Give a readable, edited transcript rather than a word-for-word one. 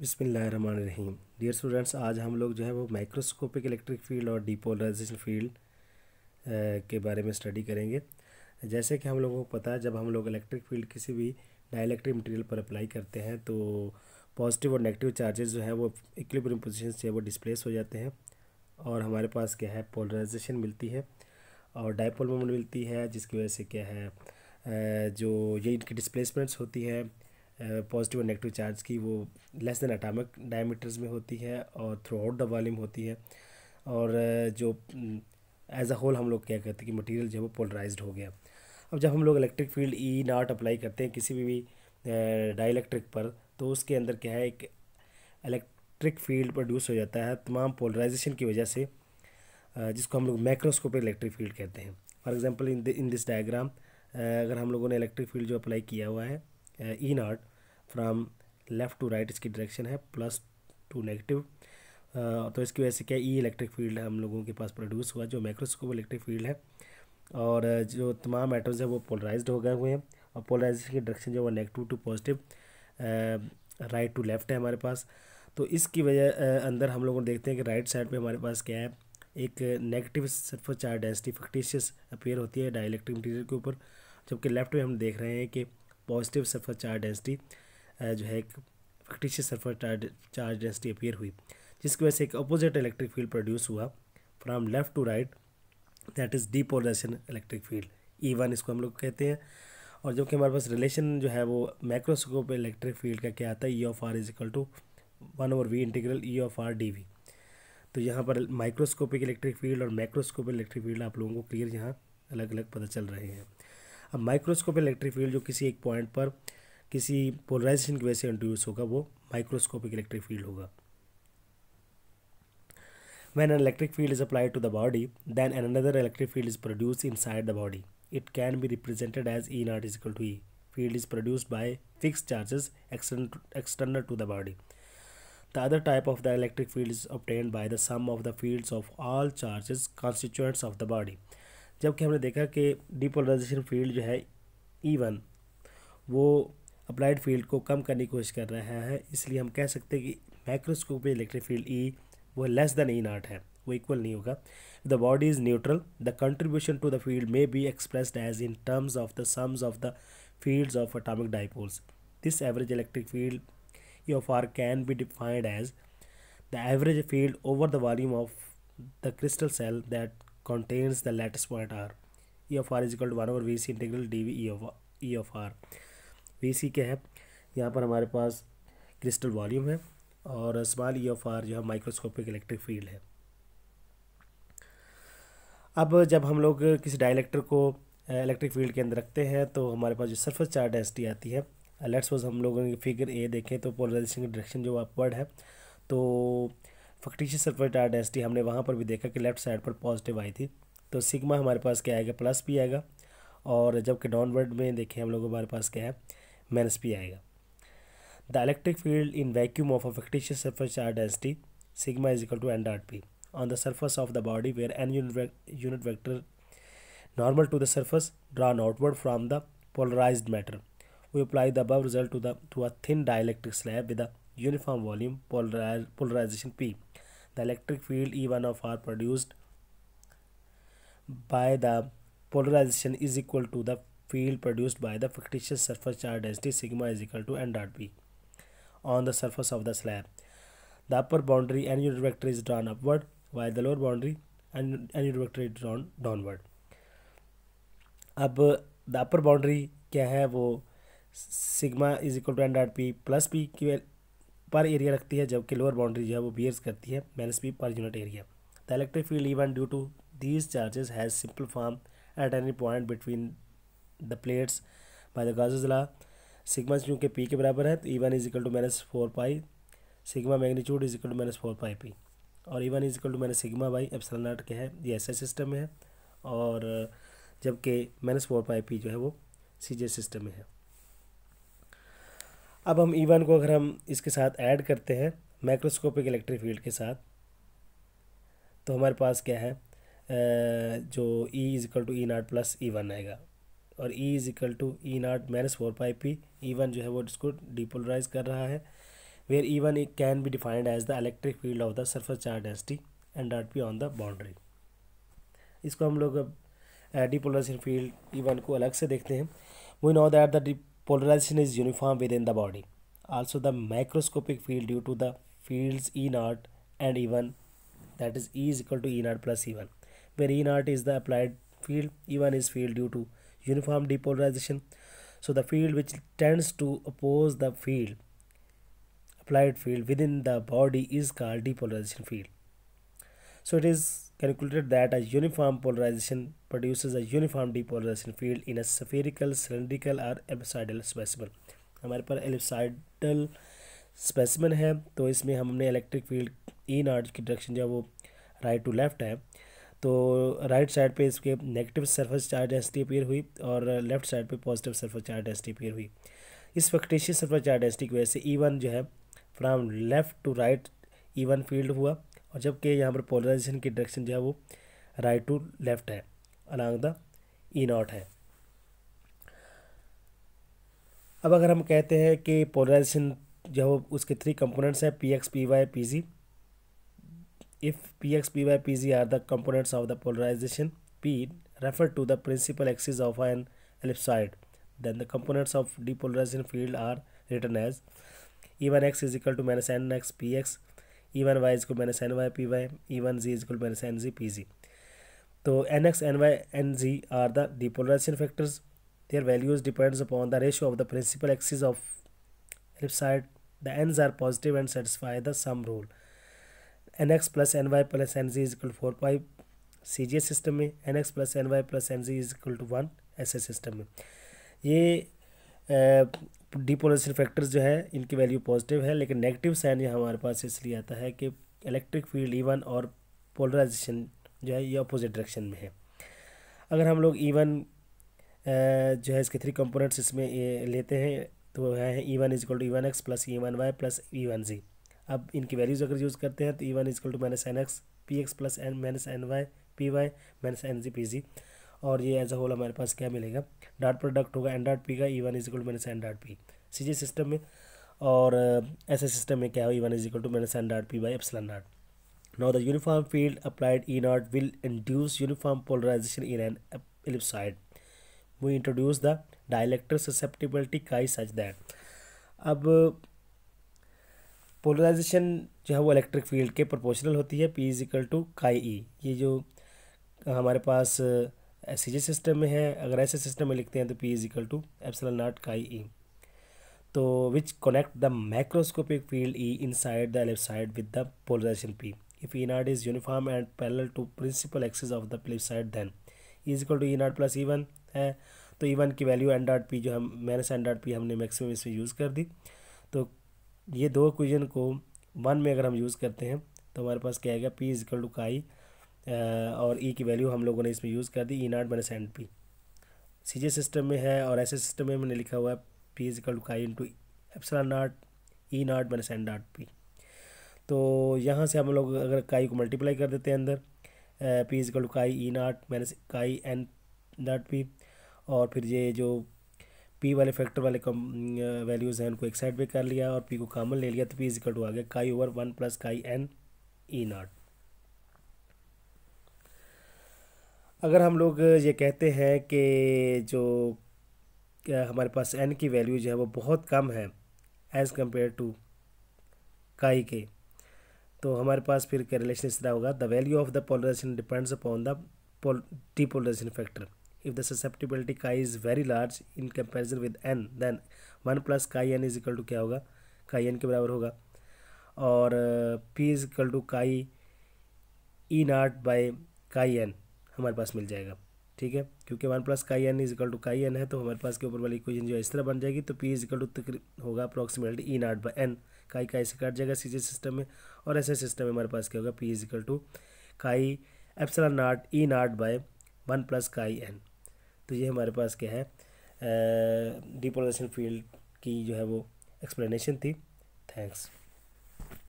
बिस्मिल्लाहिर्रहमानिर्रहीम। Dear students, आज हम लोग जो है वो माइक्रोस्कोपिक इलेक्ट्रिक फील्ड और डीपोलराइजेशन फील्ड के बारे में स्टडी करेंगे। जैसे कि हम लोगों को पता है, जब हम लोग इलेक्ट्रिक फील्ड किसी भी डाइलेक्ट्रिक मटेरियल पर अप्लाई करते हैं तो पॉजिटिव और नेगेटिव चार्जेस जो हैं वो इक्विलिब्रियम पोजीशन से वो डिस्प्लेस हो जाते हैं और हमारे पास क्या है, पोलराइजेशन मिलती है और डाइपोल मोमेंट मिलती है, जिसकी वजह से क्या है, जो ये इनकी डिस्प्लेसमेंट्स होती है पॉजिटिव और नेगेटिव चार्ज की, वो लेस देन एटॉमिक डायमीटर्स में होती है और थ्रू आउट द वॉल्यूम होती है। और जो एज अ होल हम लोग क्या कहते हैं कि मटेरियल जो है वो पोलराइज्ड हो गया। अब जब हम लोग electric field E not apply करते हैं किसी भी डाइलेक्ट्रिक पर, तो उसके अंदर क्या है, एक इलेक्ट्रिक फील्ड प्रोड्यूस हो जाता है तमाम पोलराइजेशन की वजह से, जिसको हम लोग मैक्रोस्कोपिक इलेक्ट्रिक फील्ड कहते हैं। For example in this diagram, अगर हम लोगों ने इलेक्ट्रिक फील्ड जो अप्लाई किया हुआ है E not from left to right, इसकी डायरेक्शन है प्लस टू नेगेटिव, तो इसकी वजह से क्या ई इलेक्ट्रिक फील्ड हम लोगों के पास प्रोड्यूस हुआ जो मैक्रोस्कोपिक इलेक्ट्रिक फील्ड है। और जो तमाम एटम्स हैं वो पोलराइज्ड हो गए हुए हैं और पोलराइजेशन की डायरेक्शन जो है negative to positive, right to left है हमारे पास। तो इसकी वजह अंदर हम लोग देखते हैं कि राइट साइड पे हमारे पास क्या है, एक negative surface charge density factitious appear होती है डाइलेक्ट्रिक मटेरियल के ऊपर, जबकि लेफ्ट में हम देख रहे हैं कि पॉजिटिव सरफेस चार्ज डेंसिटी जो है एक fictitious surface charge density appear हुई, जिसकी वजह से एक अपोजिट इलेक्ट्रिक फील्ड प्रोड्यूस हुआ from left to right, that is depolarisation electric field, ई1 इसको हम लोग कहते हैं। और जबकि हमारे पास रिलेशन जो है वो मैक्रोस्कोप इलेक्ट्रिक फील्ड का क्या आता है, E of r is equal to 1/v integral E of r d V. तो यहाँ पर माइक्रोस्कोपिक इलेक्ट्रिक फील्ड और मैक्रोस्कोपिक इलेक्ट्रिक फील्ड आप लोगों को क्लियर यहाँ अलग अलग पता चल रहे हैं। अब माइक्रोस्कोपिक इलेक्ट्रिक फील्ड जो किसी एक पॉइंट पर किसी पोलराइजेशन की वजह से इंट्रोड्यूस होगा वो माइक्रोस्कोपिक इलेक्ट्रिक फील्ड होगा। When an electric field is applied to the body, then another electric field is produced inside the body. It can be represented as E naught is equal to E. Field is produced by fixed charges external to the body. The other type of the electric field is obtained by the sum of the fields of all charges constituents of the body. जबकि हमने देखा कि depolarisation field जो है E1, वो applied field को कम करने की कोशिश कर रहा है, इसलिए हम कह सकते हैं कि माइक्रोस्कोपिक इलेक्ट्रिक फील्ड E वो लेस देन ई नॉट है, वो इक्वल नहीं होगा। The body is neutral, the contribution to the field may be expressed as in terms of the sums of the fields of atomic dipoles. This average electric field E of r can be defined as the average field over the volume of the crystal cell that contains the lattice point r. E of r is equal to 1/vc integral dv e of r. vc क्या है, यहाँ पर हमारे पास crystal volume है और small E of are जो है microscopic electric field है। अब जब हम लोग किसी डाइलेक्ट्रिक को इलेक्ट्रिक फील्ड के अंदर रखते हैं तो हमारे पास जो सरफेस चार्ज डेंसिटी आती है, लेट्स सपोज हम लोगों की फिगर ए देखें तो पोलराइजेशन की डायरेक्शन जो अपवर्ड है, तो फैक्टिशियस सरफेस चार्ज डेंसिटी हमने वहाँ पर भी देखा कि लेफ्ट साइड पर पॉजिटिव आई थी, तो सिग्मा हमारे पास क्या आएगा, प्लस पी आएगा। और जबकि डाउनवर्ड में देखें हम लोग हमारे पास क्या है, माइनस पी आएगा। The electric field in vacuum of a fictitious surface charge density sigma is equal to n dot p on the surface of the body where n unit vector normal to the surface drawn outward from the polarized matter. We apply the above result to a thin dielectric slab with a uniform volume polarization p. The electric field E1 of R produced by the polarization is equal to the field produced by the fictitious surface charge density sigma is equal to n dot p on the surface of the slab. The upper boundary n unit vector is drawn upward while the lower boundary n unit vector is drawn downward. अब the upper boundary क्या है, वो sigma is equal to n dot P plus P की पर area रखती है, जबकि lower boundary जो है वो बियर्स करती है minus P per unit area. The electric field even due to these charges has simple form at any point between the plates by the Gauss's law. Sigma चूँकि P के बराबर है तो E1 is equal to -4 sigma magnitude is equal to -4 P, और E1 is equal to sigma by epsilon naught क्या है, ये SI system में है, और जबकि -4 पी जो है वो सीजे सिस्टम में है। अब हम E1 को अगर हम इसके साथ ऐड करते हैं मैक्रोस्कोपिक इलेक्ट्रिक फील्ड के साथ, तो हमारे पास क्या है, जो E is equal to E naught plus E1 आएगा, और E is equal to E naught -4 P. E1 जो है वो इसको डिपोलराइज कर रहा है where E1 can be defined as the electric field of the surface charge density and dot P on the boundary. इसको हम लोग depolarization field E1 को अलग से देखते हैं. We know that the depolarization is uniform within the body. Also the macroscopic field due to the fields E naught and E1, that is E is equal to E naught plus E1, where E naught is the applied field, E1 is field due to uniform depolarization. So the field which tends to oppose the field, applied field within the body, is called depolarization field. So it is calculated that a uniform polarization produces a uniform depolarization field in a spherical, cylindrical or ellipsoidal specimen. हमारे पास एलिप्साइडल specimen है, तो इसमें हमने electric field E not की direction जो है वो right to left है, तो राइट साइड पे इसके negative surface charge density appear हुई और लेफ्ट साइड पे positive surface charge density appear हुई. इस फैक्टिशियस सरफेस चार्ज डेंसिटी की वजह से E1 जो है from left to right E1 field हुआ, और जबकि यहाँ पर पोलराइजेशन की डायरेक्शन जो है वो राइट टू लेफ्ट है, अलॉन्ग द ई नॉट है. अब अगर हम कहते हैं कि पोलराइजेशन जो है उसके 3 कंपोनेंट्स हैं, PX, PY, PZ. If PX, PY, PZ are the components of the polarization P refer to the principal axis of an ellipsoid, then the components of depolarization field are written as E1x is equal to minus NX PX, E1y is equal to minus NY PY, E1z is equal to minus NZ PZ. तो NX, NY, NZ are the depolarization factors. Their values depends upon the ratio of the principal axis of ellipsoid. The n's are positive and satisfy the sum rule. nx plus ny plus nz is equal to 4 pi CGS system में, nx plus ny plus nz is equal to 1 ऐसे system में. ये depolarisation factors जो है इनकी value positive है, लेकिन negative sign ये हमारे पास इसलिए आता है कि इलेक्ट्रिक फील्ड E1 और पोलराइजेशन जो है ये अपोजिट डायरेक्शन में है. अगर हम लोग E1 जो है इसके 3 कंपोनेंट्स इसमें ये लेते हैं, तो है E1 is equal to E1x plus E1y plus E1z. अब इनकी वैल्यूज अगर यूज़ करते हैं तो E1 is equal to minus NX PX plus minus NY PY minus NZ PZ, और ये एज अ होल हमारे पास क्या मिलेगा, डॉट प्रोडक्ट होगा N डॉट P का, E1 is equal to minus N dot P CG system में, और ऐसे सिस्टम में क्या हो, E1 is equal to minus N dot P by epsilon naught. Now the uniform field applied E naught will induce uniform polarization in an ellipsoid. We introduce the dielectric susceptibility chi such that. अब polarisation जो है वो electric field के proportional होती है, P is equal to काई ई. ये जो हमारे पास सीजे सिस्टम में है, अगर ऐसे सिस्टम में लिखते हैं तो P is equal to epsilon naught chi E. तो which connect the macroscopic field E inside the ellipsoid with the polarisation P. If E naught is uniform and parallel to principal axis of the ellipsoid, then E is equal to E naught plus E1 है. तो E1 की value N dot P जो हम minus N dot P हमने maximum इसमें use कर दी. तो ये दो इक्वेशन को 1 में अगर हम यूज़ करते हैं तो हमारे पास क्या आएगा, P इज इक्वल टू काई, और E की वैल्यू हम लोगों ने इसमें यूज़ कर दी E naught minus N P. सीजे सिस्टम में है और ऐसे सिस्टम में मैंने लिखा हुआ है P इज इक्वल टू काई into epsilon not E naught minus N dot P. तो यहाँ से हम लोग अगर काई को मल्टीप्लाई कर देते हैं अंदर, P इज इक्वल टू काई ई नाट माइनस काई N डॉट P, और फिर ये जो P वाले फैक्टर वाले वैल्यूज़ हैं उनको एक साइड पे कर लिया और P को कॉमन ले लिया, तो P इज इक्वल टू आ गया काई ओवर 1 प्लस काई N ई नाट. अगर हम लोग ये कहते हैं कि जो हमारे पास N की वैल्यू जो है वो बहुत कम है एज़ कम्पेयर टू काई के, तो हमारे पास फिर क्या रिलेशन इस तरह होगा, the value of the polarization depends upon the depolarization factor. If the susceptibility chi is very large in comparison with N, then 1 plus chi N is equal to क्या होगा, काई N के बराबर होगा, और P इज इक्वल टू काई ई naught by काई N हमारे पास मिल जाएगा. ठीक है, क्योंकि 1 plus chi N is equal to chi N है, तो हमारे पास के ऊपर वाली इक्वेशन जो है इस तरह बन जाएगी. तो P इज इक्वल टू होगा approximately E naught by N, chi काई से कट जाएगा सीजे सिस्टम में, और ऐसे सिस्टम में हमारे पास क्या होगा, P is equal to chi epsilon not e not by 1 plus chi N. तो ये हमारे पास क्या है, डिपोलराइजेशन फील्ड की जो है वो एक्सप्लेनेशन थी. थैंक्स.